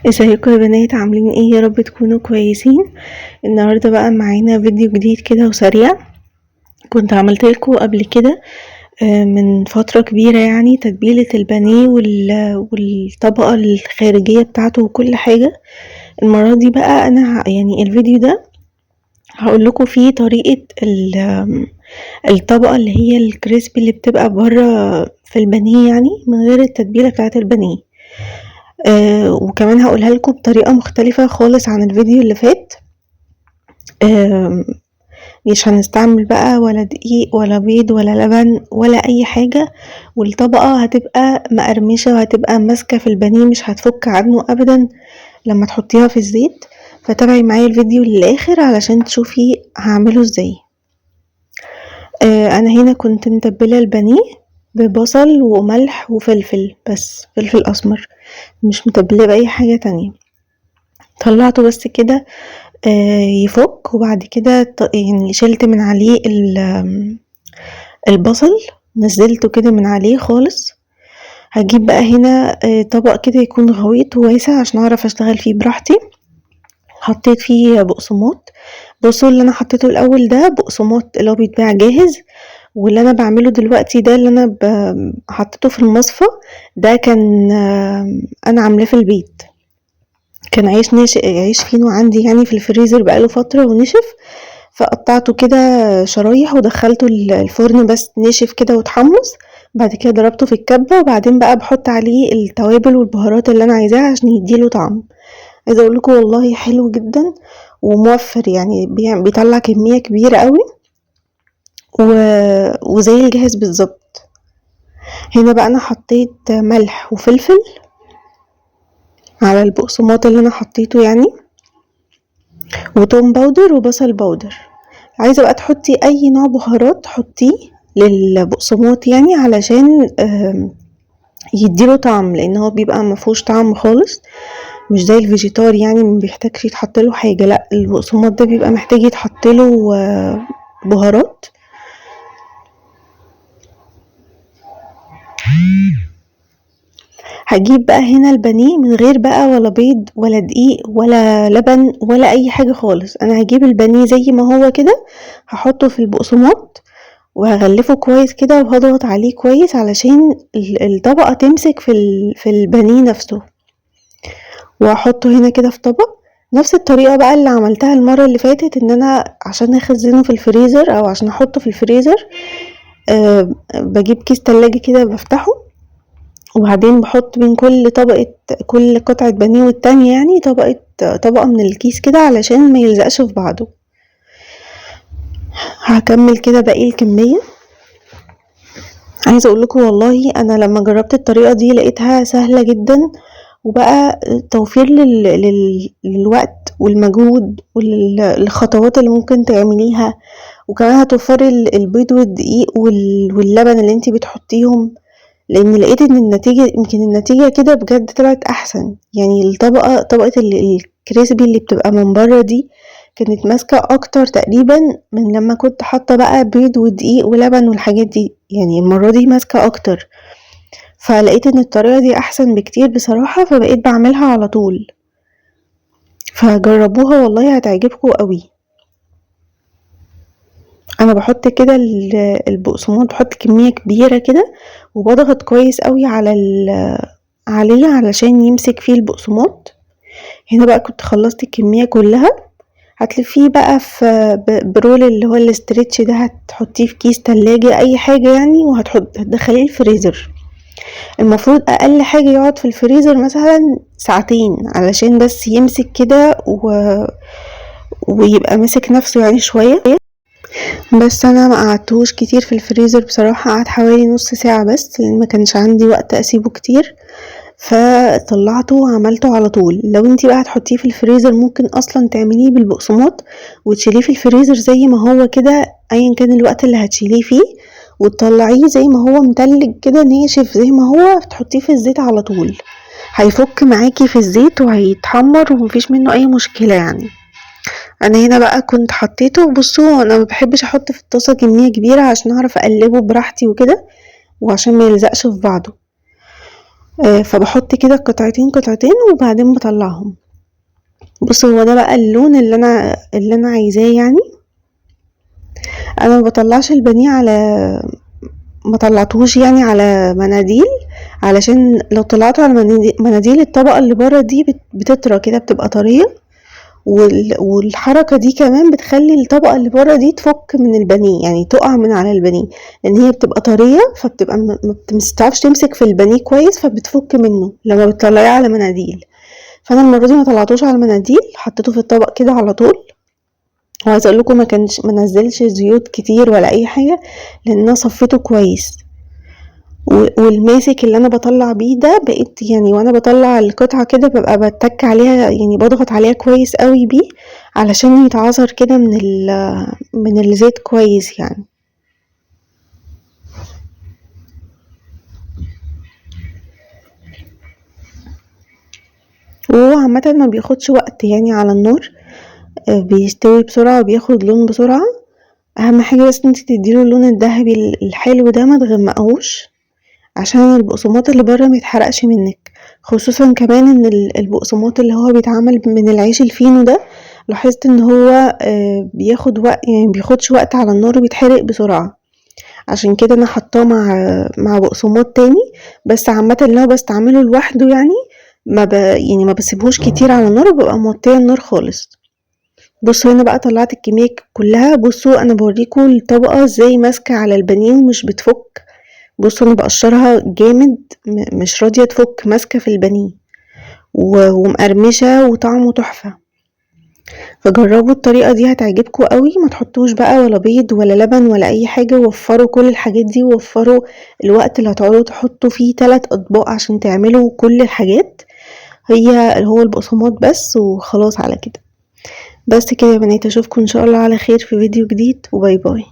ازيكم يا بنات؟ عاملين ايه؟ يا رب تكونوا كويسين. النهارده بقى معانا فيديو جديد كده وسريع. كنت عملت لكم قبل كده من فترة كبيرة، يعني تتبيلة البانيه والطبقة الخارجية بتاعته وكل حاجة. المرة دي بقى انا يعني الفيديو ده هقول لكم فيه طريقة الطبقة اللي هي الكريسبي اللي بتبقى بره في البانيه، يعني من غير التتبيلة بتاعت البانيه. وكمان هقولها لكم بطريقة مختلفة خالص عن الفيديو اللي فات. آم، مش هنستعمل بقى ولا دقيق ولا بيض ولا لبن ولا اي حاجة، والطبقة هتبقى مقرمشة وهتبقى ماسكة في البانيه، مش هتفك عنه ابدا لما تحطيها في الزيت. فتابعي معايا الفيديو للاخر علشان تشوفي هعمله ازاي. انا هنا كنت متبلة البانيه ببصل وملح وفلفل، بس فلفل اسمر، مش متبلة باي حاجة تانية. طلعته بس كده يفك، وبعد كده يعني شلت من عليه البصل، نزلته كده من عليه خالص. هجيب بقى هنا طبق كده يكون غويط وواسع عشان اعرف اشتغل فيه براحتي. حطيت فيه بقسماط. بصوا، اللي انا حطيته الاول ده بقسماط اللي هو بيتباع جاهز، واللي انا بعمله دلوقتي ده اللي انا حطيته في المصفى، ده كان انا عاملاه في البيت. كان عيش فينو عندي يعني في الفريزر بقاله فترة ونشف، فقطعته كده شرايح ودخلته الفرن، بس نشف كده واتحمص. بعد كده ضربته في الكبة، وبعدين بقى بحط عليه التوابل والبهارات اللي انا عايزاها عشان يديله طعم. عايزه اقول لكم والله حلو جدا وموفر، يعني بيطلع كمية كبيرة قوي و... وزي الجاهز بالظبط. هنا بقى انا حطيت ملح وفلفل على البقسماط اللي انا حطيته يعني، وتوم باودر وبصل باودر. عايزة بقى تحطي اي نوع بهارات حطيه للبقسماط، يعني علشان يديله طعم، لان هو بيبقى مفهوش طعم خالص، مش زي الفيجيتار يعني ما بيحتاجش يتحطله حاجة. لا، البقسماط ده بيبقى محتاج يتحطله بهارات. هجيب بقى هنا البانيه من غير بقى ولا بيض ولا دقيق ولا لبن ولا اي حاجة خالص. انا هجيب البانيه زي ما هو كده، هحطه في البقسماط وهغلفه كويس كده وهضغط عليه كويس علشان الطبقة تمسك في البانيه نفسه، وهحطه هنا كده في طبق. نفس الطريقة بقى اللي عملتها المرة اللي فاتت، ان انا عشان اخزنه في الفريزر او عشان احطه في الفريزر بجيب كيس تلاجة كده بفتحه، وبعدين بحط بين كل قطعة بانيه والتانية يعني طبقة من الكيس كده علشان ما يلزقش في بعضه. هكمل كده باقي الكمية. عايزة اقول لكم والله انا لما جربت الطريقة دي لقيتها سهلة جدا، وبقى توفير للوقت والمجهود والخطوات اللي ممكن تعمليها، وكمان هتوفري البيض والدقيق واللبن اللي انتي بتحطيهم، لان لقيت ان النتيجة كده بجد طلعت احسن. يعني طبقة الكريسبي اللي بتبقى من بره دي كانت ماسكة اكتر تقريبا من لما كنت حاطة بقى بيض ودقيق ولبن والحاجات دي، يعني المرة دي ماسكة اكتر. فلقيت ان الطريقة دي احسن بكتير بصراحة، فبقيت بعملها على طول. فجربوها والله هتعجبكم قوي. انا بحط كده البقسماط، بحط كمية كبيرة كده وبضغط كويس قوي عليه علشان يمسك فيه البقسماط. هنا بقى كنت خلصت الكمية كلها. هتلفيه بقى في برول اللي هو الاسترتش ده، هتحطيه في كيس تلاجة اي حاجة يعني، هتدخليه الفريزر. المفروض اقل حاجة يقعد في الفريزر مثلا ساعتين علشان بس يمسك كده ويبقى ماسك نفسه يعني شوية. بس انا ما قعدتهوش كتير في الفريزر بصراحة، قعد حوالي نص ساعة بس لان ما كانش عندي وقت اسيبه كتير، فطلعته وعملته على طول. لو انتي بقى هتحطيه في الفريزر ممكن اصلا تعمليه بالبقسماط وتشيليه في الفريزر زي ما هو كده ايا كان الوقت اللي هتشيليه فيه، وتطلعيه زي ما هو متلج كده ناشف زي ما هو، تحطيه في الزيت على طول، هيفك معاكي في الزيت وهيتحمر ومفيش منه اي مشكلة يعني. انا هنا بقى كنت حطيته. بصوا، انا ما بحبش احط في الطاسة كمية كبيرة عشان اعرف اقلبه براحتي وكده، وعشان ما يلزقش في بعضه. فبحط كده قطعتين قطعتين وبعدين بطلعهم. بصوا هو ده بقى اللون اللي انا عايزاه. يعني انا ما بطلعش البانيه ما طلعتهوش يعني على مناديل، علشان لو طلعته على مناديل الطبقة اللي بره دي بتطرى كده، بتبقى طرية، والحركة دي كمان بتخلي الطبقة اللي بره دي تفك من البانيه، يعني تقع من على البانيه، لان هي بتبقى طرية، فبتبقى ما بتعرفش تمسك في البانيه كويس، فبتفك منه لما بتطلعيه على مناديل. فانا المرة دي ما طلعتوش على مناديل، حطيته في الطبق كده على طول. وعايزه اقول لكم ما نزلش زيوت كتير ولا اي حاجه، لان انا صفيته كويس. والماسك اللي انا بطلع بيه ده بقيت يعني وانا بطلع القطعه كده ببقى بتك عليها، يعني بضغط عليها كويس قوي بيه علشان يتعصر كده من الزيت كويس يعني. وهو عامه ما بياخدش وقت يعني على النار، بيستوي بسرعه وبياخد لون بسرعه. اهم حاجه بس انت تديله اللون الذهبي الحلو ده، ما تغمقهوش عشان البقسماط اللي بره ما يتحرقش منك. خصوصا كمان ان البقسماط اللي هو بيتعمل من العيش الفينو ده، لاحظت ان هو بياخد وقت، يعني بياخدش وقت على النار وبيتحرق بسرعة. عشان كده انا حطاه مع بقسماط تاني. بس عامة اللي هو بستعمله لوحده يعني يعني ما بسيبهوش كتير على النار، وببقى موطيه النار خالص. بصوا هنا بقى طلعت الكمية كلها. بصوا انا بوريكم الطبقة ازاي ماسكة على البانيه ومش بتفك. بصوا انا بقشرها جامد، مش راضية تفك، ماسكة في البانيه ومقرمشة وطعمه تحفة. فجربوا الطريقة دي هتعجبكم قوي. ما تحطوش بقى ولا بيض ولا لبن ولا اي حاجة، وفروا كل الحاجات دي، ووفروا الوقت اللي هتقعدوا تحطوا فيه 3 اطباق عشان تعملوا كل الحاجات. هو البقسماط بس وخلاص على كده. بس كده يا بنات، اشوفكم ان شاء الله على خير في فيديو جديد، وباي باي.